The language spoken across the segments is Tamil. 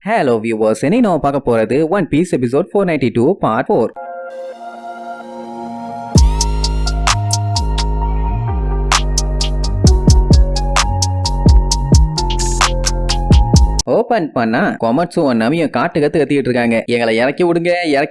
Hello viewers, இன்னைக்கு நம்ம பார்க்க போறது One Piece episode 492 part 4. Open பண்ணா கொமட்சுவும் நமியும் கத்திட்டு இருக்காங்க. எங்களை இறக்கி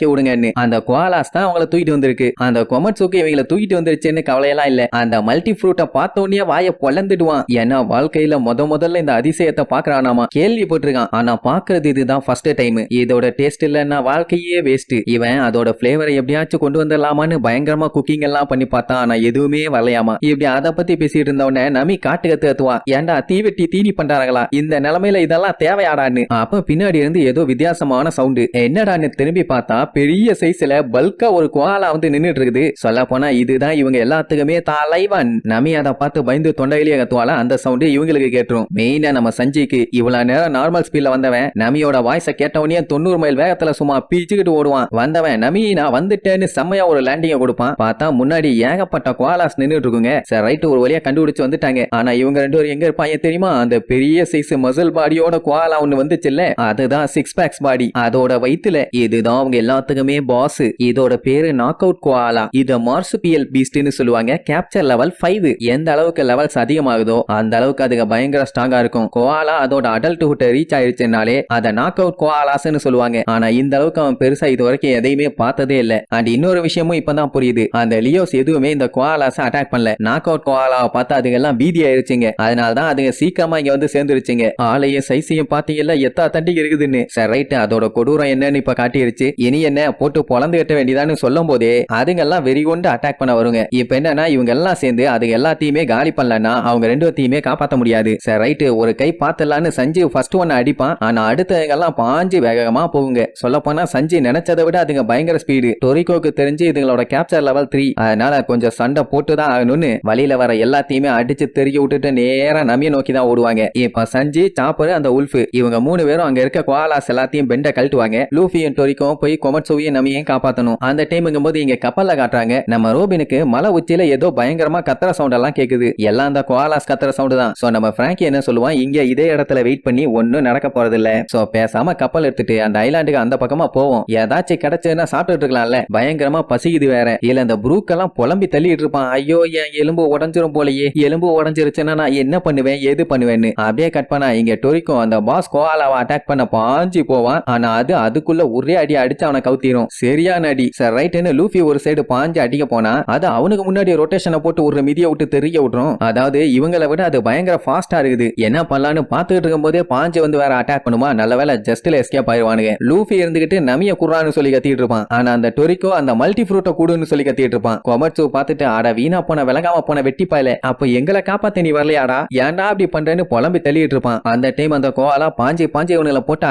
விடுங்கன்னு. அந்த கோலாஸ் தான் அவங்கள தூக்கிட்டு வந்திருக்கு. அந்த கொமட்சுக்கு இவங்களை தூக்கிட்டு வந்துருச்சுன்னு கவலையெல்லாம் இல்ல. அந்த மல்டி ஃப்ரூட்டை பார்த்த உடனே வாயை பொழந்துடுவான். ஏன்னா வாழ்க்கையில முதல்ல இந்த அதிசயத்தை பாக்குறானாமா. கேள்விப்பட்டிருக்கான், ஆனா பாக்குறது இதுதான் ஃபர்ஸ்ட் டைம். இதோட டேஸ்ட் இல்லன்னா வாழ்க்கையே வேஸ்ட். இவன் அதோட பிளேவரை எப்படியாச்சும் கொண்டு வந்துடலாமான்னு பயங்கரமா குக்கிங் எல்லாம் பண்ணி பார்த்தான். ஆனா எதுவுமே வரலையாமா. இப்படி அதை பத்தி பேசிட்டு இருந்தவன நமி கத்துவா. ஏன்டா தீவெட்டி தீனி பண்றாங்களா? இந்த நிலைமையில இதெல்லாம் தேவையாடான்னு. அப்ப பின்னாடி இருந்து ஏதோ வித்தியாசமான சவுண்டு. என்னடான்னு திரும்பி பார்த்தா பெரிய சைஸ்ல பல்கா ஒரு கோலா வந்து நின்னுட்டு இருக்குது. சொல்ல போனா இதுதான் இவங்க எல்லாத்துக்குமே தலைவன். நமி அதை பார்த்து பயந்து தொண்டையிலேயே கத்துவால. அந்த சவுண்டு இவங்களுக்கு கேட்டுரும். மெயினா நம்ம சஞ்சிக்கு இவ்வளவு நேரம் நார்மல் ஸ்பீட்ல வந்தவன் நமியோட வாய்ஸ கேட்டவனே 90 மைல் வேகத்துல சும்மா பீச்சுக்கிட்டு ஓடுவான். வந்தவன் நமி நான் வந்துட்டேன்னு செம்மையா ஒரு லேண்டிங்க கொடுப்பான். பார்த்தா முன்னாடி ஏகப்பட்ட கோலாஸ் நின்னுட்டு இருக்குங்க. சரி ரைட், ஒரு வழியா கண்டுபிடிச்சு வந்துட்டாங்க. ஆனா இவங்க ரெண்டு பேரும் எங்க இருப்பாங்க தெரியுமா? அந்த பெரிய சைஸ் மசில் பாடியோட கோலா ஒண்ணு வந்துச்சுல்ல, அதுதான் சிக்ஸ் பேக்ஸ் பாடி. அதோட வயித்துல இதுதான் அவங்க எல்லாத்துக்குமே பாஸ். இதோட பேரு நாக் அவுட் கோலா. இத மார்சுபியல் பீஸ்ட்னு சொல்லுவாங்க. Capture level 5. எந்த அளவுக்கு லெவல்ஸ் அதிகமாகுதோ அந்த அளவுக்கு அதுக்கு பயங்கர ஸ்ட்ராங்கா இருக்கும். கோலா அதோட அடல்ட்ஹுட் ரீச் ஆயிடுச்சுனாலே அத நாக் அவுட் கோலாஸ்னு சொல்லுவாங்க. ஆனா இந்த அளவுக்கு அவன் பெருசா இது வரைக்கும் எதையுமே பார்த்ததே இல்ல. அண்ட் இன்னொரு விஷயமும் இப்பதான் புரியுது. அந்த லியோஸ் எதுவுமே இந்த கோலாஸ் அட்டாக் பண்ணல. நாக் அவுட் கோலாவை பார்த்து அதுக்கெல்லாம் பீதி ஆயிருச்சுங்க. அதனாலதான் அதுங்க சீக்கிரமா இங்க வந்து சேர்ந்துருச்சுங்க. ஆளையும் சைஸையும் பாத்தீங்கல்ல எத்தா தண்டி இருக்குதுன்னு. சரி ரைட், அதோட கொடூரம் என்னன்னு இப்ப காட்டிருச்சு. இனி என்ன போட்டு பொழந்து கட்ட வேண்டியதான்னு சொல்லும் போதே அதுங்கெல்லாம் வெறி கொண்டு அட்டாக் பண்ண வருங்க. இப்ப என்னன்னா இவங்க எல்லாம் சேர்ந்து அது எல்லாத்தையுமே காலி பண்ணலன்னா அவங்க ரெண்டு பேத்தையுமே காப்பாற்ற முடியாது. சரி ரைட், ஒரு கை பாத்தலான்னு சஞ்சீவ் ஃபர்ஸ்ட் ஒன்னு அடிப்பான். ஆனா அடுத்தவங்கெல்லாம் பாஞ்சு வேகமா போகுங்க. சொல்ல போனா சஞ்சீவ் நினைச்சதை விட அதுங்க பயங்கர ஸ்பீடு. டொரிகோக்கு தெரிஞ்சு இதுங்களோட கேப்சர் லெவல் 3. அதனால கொஞ்சம் சண்டை போட்டுதான் ஆகணும்னு வழியில வர எல்லாத்தையுமே அடிச்சு தெரிய விட்டுட்டு நேரா நமிய நோக்கி தான் ஓடுவாங்க. இப்ப சஞ்சீவ், சாப்பர், அந்த உல்ஃப் இவங்க 3 பேரும் அங்க இருக்க கோலாஸ் எல்லாத்தையும் பெண்ட கழட்டுவாங்க. லூஃபியும் டொரிக்கும் போய் கொமட்சுவையும் நமியையும் காப்பாத்தணும். அந்த டைமுங்கும் போது இங்க கப்பல்ல காட்டுறாங்க. நம்ம ரோபினுக்கு மலை உச்சியில ஏதோ பயங்கரமா கத்துற சவுண்ட் எல்லாம் கேக்குது. எல்லாம் அந்த கோலாஸ் கத்துற சவுண்ட் தான். சோ நம்ம பிராங்கி என்ன சொல்லுவான், இங்க இதே இடத்துல வெயிட் பண்ணி ஒன்னும் நடக்க போறது இல்ல. சோ பேசாம கப்பல் எடுத்துட்டு அந்த ஐலாண்டுக்கு அந்த பக்கமா போவோம். ஏதாச்சும் கிடைச்சதுன்னா சாப்பிட்டு இருக்கலாம்ல. பயங்கரமா பசிக்குது வேற. இல்ல இந்த ப்ரூக்கெல்லாம் புலம்பி தள்ளிட்டு இருப்பான். ஐயோ என் எலும்பு உடஞ்சிரும் போலயே. எலும்பு உடஞ்சிருச்சுன்னா நான் என்ன பண்ணுவேன் ஏது பண்ணுவேன்னு. அப்படியே கட் பண்ணா இங்க டொரிக்கும் அந்த பாஸ் கோலாவை அட்டாக் பண்ண பாஞ்சு போவான். ஆனா அதுக்குள்ள ஒரே அடி அடிச்சு அவனை கவுத்திரும். சரியான அடி. சரி ரைட்னு லூஃபி ஒரு சைடு பாஞ்சு அடிக்க போனா அது அவனுக்கு முன்னாடி ரொட்டேஷனை போட்டு ஒரு மிதியை விட்டு தெரிய விட்டுரும். அதாவது இவங்களை விட அது பயங்கர ஃபாஸ்டா இருக்குது. என்ன பண்ணலான்னு பாத்துக்கிட்டு இருக்கும் போதே பாஞ்சு வந்து வேற அட்டாக் பண்ணுமா. நல்ல வேலை ஜஸ்ட்ல எஸ்கேப் ஆயிடுவானுங்க. லூஃபி இருந்துகிட்டு நமிய குர்ரான்னு சொல்லி கத்திட்டு இருப்பான். ஆனா அந்த டொரிக்கோ அந்த மல்டி ஃப்ரூட்டை கூடுன்னு சொல்லி கத்திட்டு இருப்பான். கொமட்சு பார்த்துட்டு ஆட வீணா போன விளங்காம போன வெட்டிப்பாயில, அப்ப எங்களை காப்பாத்த நீ வரலையாடா, ஏன்டா அப்படி பண்றேன்னு புலம்பி தள்ளிட்டு இருப்பான். அந்த டைம் அந்த கோலா பாஞ்சு இவனுங்களை போட்டு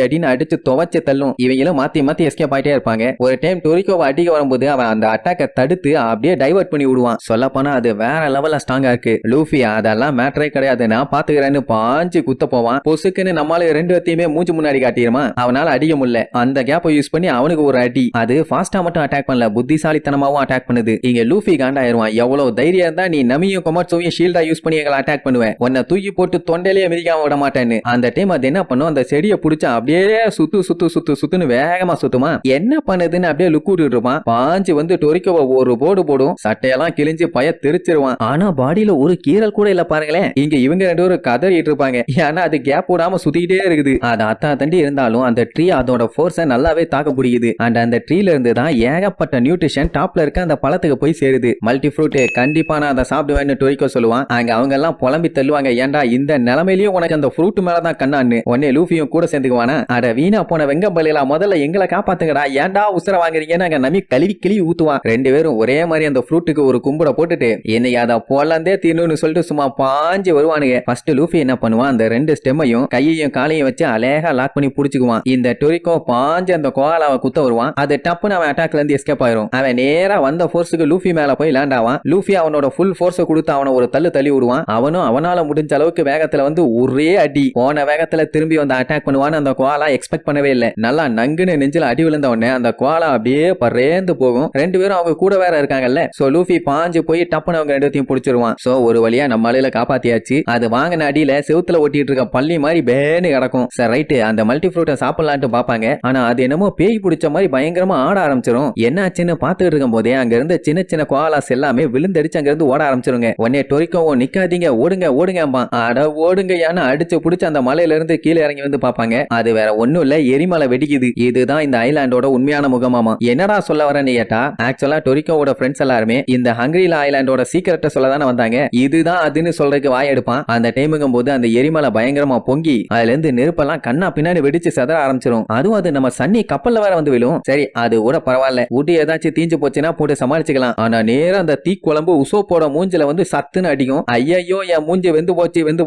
அடின்னு அடிச்சு துவச்சு தள்ளும். இவங்களும் மாத்தி எஸ்கேப் ஆயிட்டே இருப்பாங்க. ஒரு டைம் டொரிக்கோவை அடிக்க வரும்போது அவன் அந்த அட்டாக்கை தடுத்து அப்படியே டைவர்ட் பண்ணி விடுவான். சொல்ல போனா அது வேற லெவல்ல ஸ்ட்ராங்கா இருக்கு. லூஃபி அதெல்லாம் மேட்டரே கிடையாது, நான் பாத்துக்கிறேன்னு பாஞ்சு குத்த போவான். பொசுக்குன்னு நம்மளால ரெண்டு பேத்தையுமே மூஞ்சி முன்னாடி காட்டிடுமா. அவனால அடிக்க முடியல. அந்த கேப்பை யூஸ் பண்ணி அவனுக்கு ஒரு அடி. அது ஃபாஸ்டா மட்டும் அட்டாக் பண்ணல, புத்திசாலித்தனமாவும் அட்டாக் பண்ணுது. இங்க லூஃபி காண்டாயிருவான். எவ்வளவு தைரியம் இருந்தா நீ நமியும் கொமட்சுவையும் ஷீல்டா யூஸ் பண்ணி எங்களை அட்டாக் பண்ணுவேன், உன்னை தூக்கி போட்டு தொண்டையிலேயே மிதிக்காம விட மாட்டேன்னு. அந்த டைம் அது என்ன பண்ணும், அந்த செடியை புடிச்சா அப்படியே சுத்துன்னு வேகமா சுத்துமா. என்ன பண்ணுதுன்னு அப்படியே லுக் விட்டு இருப்பான். பாஞ்சு வந்து டொரிக்கோவை ஒரு போடு போடும். சட்டையெல்லாம் கிழிஞ்சு பய தெரிச்சிருவான். ஆனா பாடியில ஒரு கீரல் கூட இல்ல பாருங்களேன். இங்க இவங்க ரெண்டு பேரும் கதறிட்டு இருப்பாங்க. ஏன்னா அது கேப் விடாம சுத்திக்கிட்டே இருக்குது. அது அத்தா தண்டி இருந்தாலும் அந்த ட்ரீ அதோட ஃபோர்ஸை நல்லாவே தாக்க முடியுது. அண்ட் அந்த ட்ரீல இருந்து தான் ஏகப்பட்ட நியூட்ரிஷன் டாப்ல இருக்க அந்த பழத்துக்கு போய் சேருது. மல்டி ஃப்ரூட் கண்டிப்பா நான் அதை சாப்பிடுவேன்னு டொரிக்கோ சொல்லுவான். அங்க அவங்க எல்லாம் புலம்பி தள்ளுவாங்க. ஏன்டா இந்த நிலைமையிலயும் உனக்கு அந்த ஃப்ரூட் மேலதான் கண்ணான்னு. உடனே லூஃபியும் கூட சேர்ந்துக்குவானா. அட வீணா போன வெங்கம்பள்ளியில முதல்ல எங்களை காப்பாத்துங்கடா, ஏன்டா உசுர வாங்குறீங்கன்னு நம்பி கழுவி ஊத்துவான். ரெண்டு பேரும் ஒரே மாதிரி அந்த ஃப்ரூட்டுக்கு ஒரு கும்புட போட்டுட்டு என்னைக்கு அதை போலந்தே தீர்ணும்னு சொல்லிட்டு சும்மா பாஞ்சு வருவானுங்க. ஃபர்ஸ்ட் லூஃபி என்ன பண்ணுவான், அந்த ரெண்டு ஸ்டெம்மையும் கையையும் காலையும் வச்சு அழகா லாக் பண்ணி புடிச்சுக்குவான். இந்த டொரிக்கோ பாஞ்சு அந்த கோலாவை குத்த வருவான். அது டப்புன்னு அவன் அட்டாக்ல இருந்து எஸ்கேப் ஆயிரும். அவன் நேரா வந்த ஃபோர்ஸுக்கு லூஃபி மேல போய் லேண்ட் ஆவான். லூஃபி அவனோட ஃபுல் ஃபோர்ஸை கொடுத்து அவனை ஒரு தள்ளி விடுவான். அவனும் அவனால முடிஞ்ச அளவுக்கு வேகத்துல வந்து ஒரே அடி போன வேகத்துல திரும்பி வந்து அட்டாக் பண்ணுவான்னு அந்த கோலா எக்ஸ்பெக்ட் பண்ணவே இல்ல. நல்லா நங்குன்னு நெஞ்சில அடி விழுந்த உடனே அந்த கோலா அப்படியே பறேந்து போகும். ரெண்டு பேரும் அவங்க கூட வேற இருக்காங்கல்ல. சோ லூஃபி பாஞ்சு போய் டப்புன்னு அவங்க ரெண்டுத்தையும் புடிச்சிருவான். சோ ஒரு வழியா நம்ம ஆளுல காப்பாத்தியாச்சு. அது வாங்கின அடியில செவுத்துல ஒட்டிட்டு இருக்க பள்ளி மாதிரி பேன்னு கிடக்கும். சரி ரைட்டு, அந்த மல்டி ஃப்ரூட்டை சாப்பிடலான்ட்டு பாப்பாங்க. ஆனா அது என்னமோ பேய் பிடிச்ச மாதிரி பயங்கரமா ஆட ஆரம்பிச்சிடும். என்னாச்சுன்னு பாத்துட்டு இருக்கும் போதே அங்க இருந்து சின்ன சின்ன கோலாஸ் எல்லாமே விழுந்தடிச்சு அங்க இருந்து ஓட ஆரம்பிச்சிருங்க. உடனே டொரிக்கோவும் நிக்காதீங்க, ஓடுங்க ஓடுங்கம்பா. அட ஓடுங்க யானை அடிச்சு புடிச்சு அந்த மலையில இருந்து கீழே இறங்கி வந்து பாப்பாங்க. அது வேற ஒண்ணும் இல்ல, எரிமலை வெடிக்குது. இதுதான் இந்த ஐலாண்டோட உண்மையான முகமாமா. என்னடா சொல்ல வரேன்னு கேட்டா, ஆக்சுவலா டொரிக்கோவோட ஃப்ரெண்ட்ஸ் எல்லாருமே இந்த ஹங்கிரிலா ஐலாண்டோட சீக்கிரத்தை சொல்ல தானே வந்தாங்க. இதுதான் அதுன்னு சொல்றதுக்கு வாய் எடுப்பான். அந்த டைமுங்கும் போது அந்த எரிமலை பயங்கரமா பொங்கி அதுல இருந்து நெருப்பெல்லாம் கண்ணா பின்னாடி வெடிச்சு செதற ஆரம்பிச்சிடும். அதுவும் அது நம்ம சன்னி கப்பல்ல வேற வந்து விழும். சரி அது கூட பரவாயில்ல, ஊட்டி ஏதாச்சும் தீஞ்சு போச்சுன்னா போட்டு சமாளிச்சுக்கலாம். ஆனா நேரம் அந்த தீ குழம்பு உசோப்போட மூஞ்சில வந்து சத்துன்னு அடிக்கும். ஐயோ என் மூஞ்சி வெந்து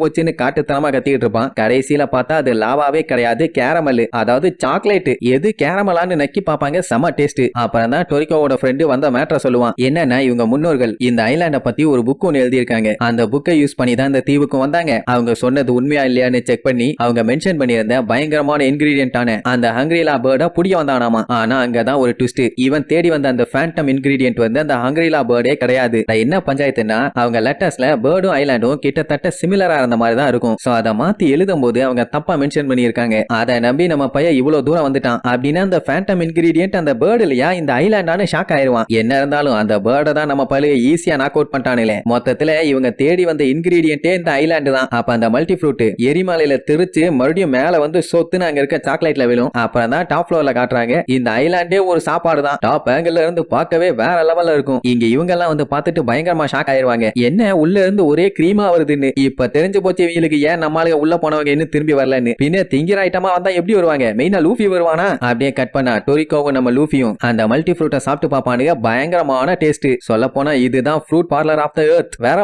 போச்சுன்னு காட்டுத்தனமா கத்திக்கிட்டு இருப்பான். கடைசியில பார்த்தா அது லாவாவே கிடையாது, கேரமல், அதாவது சாக்லேட். எது கேரமலான்னு நக்கி பாப்பாங்க, செம டேஸ்ட். அப்புறம் தான் டொரிக்கோவோட ஃப்ரெண்டு வந்த மேட்டரை சொல்லுவான். என்னன்னா இவங்க முன்னோர்கள் இந்த ஐலாண்ட பத்தி ஒரு புக் ஒன்னு எழுதியிருக்காங்க. அந்த புக்கை யூஸ் பண்ணி தான் இந்த தீவுக்கு வந்தாங்க. அவங்க சொன்னது உண்மையா இல்லையான்னு செக் பண்ணி அவங்க மென்ஷன் பண்ணியிருந்த பயங்கரமான இன்கிரீடியன்டான அந்த ஹங்கிரிலா பேர்டை புடிய வந்தானாமா. ஆனா அங்கதான் ஒரு ட்விஸ்ட். இவன் தேடி வந்த அந்த ஃபேண்டம் இன்கிரீடியன்ட் வந்து அந்த ஹங்கிரிலா பேர்டே கிடையாது. என்ன பஞ்சாயத்துனா அவங்க லெட்டர்ஸ்ல பேர்டும் ஐலாண்டும் கிட்டத்தட்ட சிமிலரா இருந்த மாதிரி தான் இருக்கும். சோ அதை மாத்தி எழுதும் போது அவங்க தப்பா மென்ஷன் பண்ணியிருக்காங்க. அதை நம்பி நம்ம பையன் இவ்வளவு தூரம் வந்துட்டான். அப்படின்னா அந்த ஃபேண்டம் இன்கிரீடியன்ட் அந்த பேர்டு இல்லையா இந்த ஐலாண்டான ஷாக் ஆயிருவான். என்ன இருந்தாலும் அந்த பேர்டை தான் நம்ம பையன் ஈஸியா நாக் அவுட் பண்ணிட்டானுங்களே. மொத்தத்துல இவங்க தேடி வந்த இன்கிரீடியன்ட்டே இந்த ஐலாண்டு தான். அப்ப அந்த மல்டி ஃப்ரூட் எரிமலையில திருச்சு மறுபடியும் மேல வந்து சொத்துன்னு அங்க இருக்க சாக்லேட்ல விழும். அப்புறம் தான் டாப் ஃப்ளோர்ல காட்டுறாங்க இந்த ஐலாண்டே ஒரு சாப்பாடு தான். டாப் ஆங்கிள் இருந்து பார்க்கவே வேற லெவல்ல இருக்கும். இங்க இவங்க எல்லாம் வந்து பார்த்துட்டு பயங்கரமா ஷாக் ஆயிருவாங்க. என்ன உள்ள இருந்து ஒரே கிரீமா வருதுன்னு. இப்ப தெரிஞ்சு போச்சு இவங்களுக்கு ஏன் நம்மளுக்கு உள்ள போனவங்க இன்னும் திரும்பி வரலன்னு. பின்ன திங்கிற ஐட்டமா வந்தா எப்படி வருவாங்க? மெயினா லூஃபி வருவானா? அப்படியே கட் பண்ணா டொரிக்கோவும் நம்ம லூஃபியும் அந்த மல்டி ஃப்ரூட்டை சாப்பிட்டு பாப்பானுங்க. பயங்கரமான டேஸ்ட். சொல்ல போனா இதுதான் fruit parlour of the earth. வேற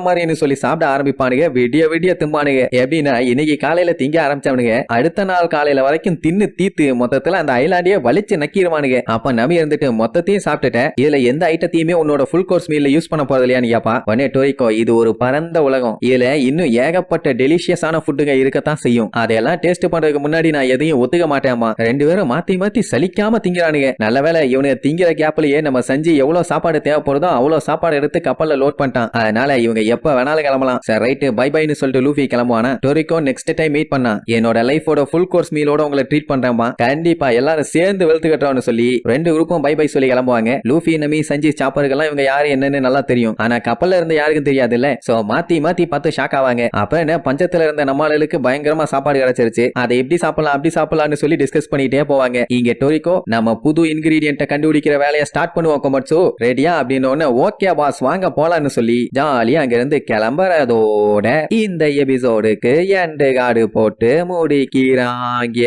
மாதிரின்னு சொல்லி சாப்பிட ஆரம்பிப்பானுங்க. விடிய திம்பானுங்க. எப்படின்னா இன்னைக்கு காலையில திங்க ஆரம்பிச்சவனுங்க அடுத்த நாள் காலையில வரைக்கும் தின்னு தீத்து மொத்தத்துல அந்த ஐலாண்டிய வலிச்சு நக்கிடுவானுங்க. அப்ப நம்பி இருந்துட்டு மொத்தத்தையும் சாப்பிட்டுட்டேன், இதுல எந்த ஐட்டத்தையுமே உன்னோட ஃபுல் கோர்ஸ் மீல்ல யூஸ் பண்ண போறது இல்லையான்னு கேப்பா. உடனே டொரிக்கோ இது ஒரு பரந்த உலகம், இதுல இன்னும் ஏகப்பட்ட டெலிஷியஸான ஃபுட்டுங்க இருக்கத்தான் செய்யும். அதையெல்லாம் டேஸ்ட் பண்றதுக்கு முன்னாடி நான் எதையும் ஒத்துக்க மாட்டேன்மா. ரெண்டு பேரும் மாத்தி சலிக்காம திங்கிறானுங்க. நல்லவேளை இவனுக்கு திங்கிற கேப்லயே நம்ம செஞ்சு எவ்வளவு சாப்பாடு தேவைப்படுதோ அவ்வளவு சாப்பாடு எடுத்து கப்பல்ல லோட் பண்ணிட்டான். அதனால இவங்க எப்ப வேணாலும் கிளம்பலாம். சரி ரைட்டு பை பைன்னு சொல்லிட்டு லூஃபி கிளம்புவானா. டொரிக்கோ நெக்ஸ்ட் டைம் மீட் பண்ணா என்னோட லைஃபோட ஃபுல் கோர்ஸ் மீலோட உங்களை ட்ரீட் பண்றேன்பா, கண்டிப்பா எல்லாரும் சேர்ந்து வெளுத்து கட்டுறோம்னு சொல்லி ரெண்டு குரூப்பும் பை பை சொல்லி கிளம்புவாங்க. லூஃபி நமி சஞ்சி சாப்பருக்கெல்லாம் இவங்க யாரு என்னன்னு நல்லா தெரியும். ஆனா கப்பல்ல இருந்து யாருக்கும் தெரியாது இல்ல. சோ மாத்தி பார்த்து ஷாக் ஆவாங்க. அப்ப என்ன பஞ்சத்துல இருந்த நம்மளுக்கு பயங்கரமா சாப்பாடு கிடைச்சிருச்சு, அதை எப்படி சாப்பிடலாம் அப்படி சாப்பிடலாம்னு சொல்லி டிஸ்கஸ் பண்ணிட்டே போவாங்க. இங்க டொரிக்கோ நம்ம புது இன்கிரீடியன்ட்டை கண்டுபிடிக்கிற வேலையை ஸ்டார்ட் பண்ணுவோம் கொமட்சு, ரெடியா அப்படின்னு ஒன்னு ஓகே பாஸ் வாங்க போலான்னு சொல்லி ஜாலியா அங்க இருந்து கிளம்புறதோட இந்த எபிசோடுக்கு எண்டு கார்டு போட்டு முடிக்கிறாங்க.